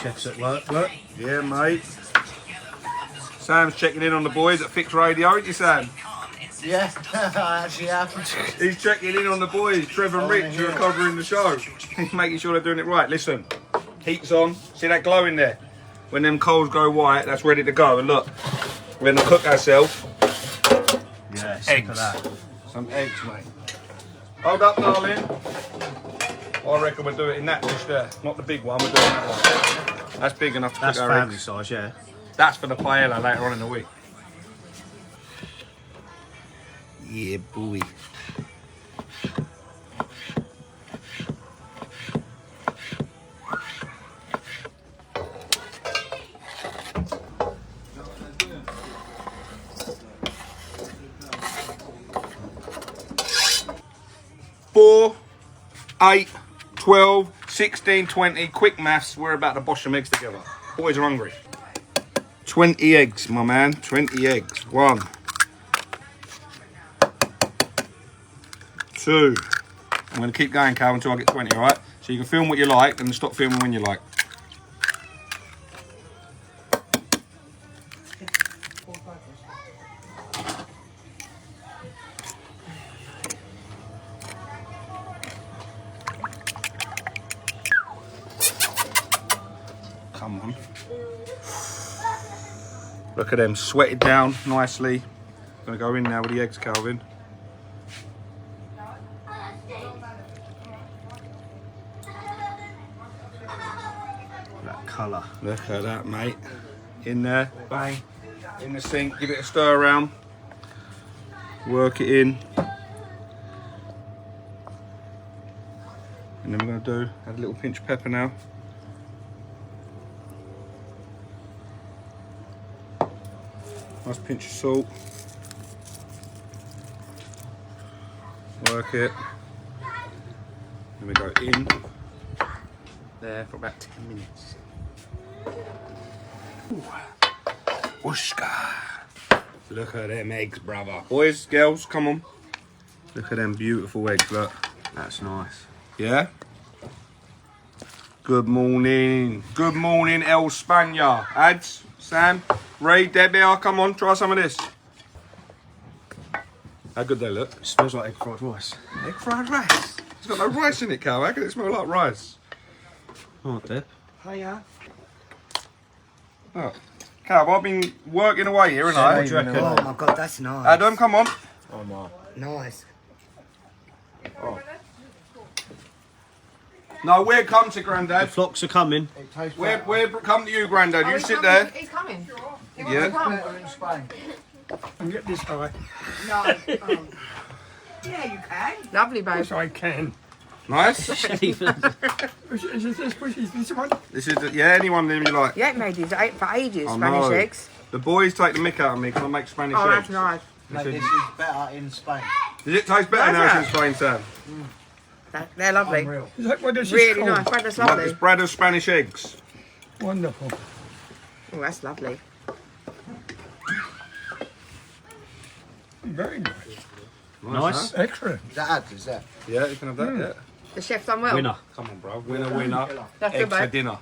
Chef's at work, look. Yeah, mate. Sam's checking in on the boys at Fixed Radio, aren't you, Sam? Yeah, I actually have. He's checking in on the boys, Trevor and Rich, who are covering the show. He's making sure they're doing it right. Listen, heat's on. See that glow in there? When them coals go white, that's ready to go. And look, we're going to cook ourselves. Yeah, Eggs. That. Some eggs, mate. Hold up, darling. I reckon we'll do it in that dish there. Not the big one, we're doing that one. That's big enough to That's cook our family eggs. size, yeah. That's for the paella later on in the week. Yeah, boy. Four, 8, 12, 16, 20. Quick maths. We're about to bosh some eggs together. Boys are hungry. 20 eggs, my man. 20 eggs. 1, 2. I'm going to keep going, Cal, until I get 20, all right? So you can film what you like and stop filming when you like. Come on. Look at them, sweated down nicely. Gonna go in now with the eggs, Calvin. That colour. Look at that, mate. In there, bang. In the sink, give it a stir around. Work it in. And then we're gonna add a little pinch of pepper now. Nice pinch of salt. Work it. Then we go in there for about 10 minutes. Ooh. Whooshka. Look at them eggs, brother. Boys, girls, come on. Look at them beautiful eggs, look. That's nice. Yeah? Good morning. Good morning, El Spania. Ads, Sam, Ray, Debbie, come on, try some of this. How good they look. It smells like egg fried rice. Egg fried rice. It's got no rice in it, Cal. How can it smell like rice? Oh, Deb. Hiya. Oh. Cal, I've been working away here, haven't I? What do you reckon? Oh my god, that's nice. Adam, come on. Oh, my. Nice. Oh. No, we're come to The Grandad. flocks are coming. It tastes We're come to you, Grandad. You sit there. He's coming. He Yeah. wants to come. better in Spain. And get this high. No. Yeah, you can. Lovely, babe. Yes, I can. Nice. Is this one? This is, yeah, anyone that you like. You ain't made these for ages, I Spanish know. eggs. The boys take the mick out of me because I make Spanish Oh, eggs. that's nice. Mate, this is better in Spain. Does it taste better Does now it? since Spain, Sam? They're lovely. Unreal. Is that what this is Really called? nice. Brad, that's Like lovely. this Braddo's Spanish eggs. Wonderful. Oh, that's lovely. Very nice. Nice. Huh? Excellent. Is that is that? Yeah, you can have that. Yeah. The chef's done well. Winner. Come on, bro. Winner, winner. That's Eggs good, for babe. dinner.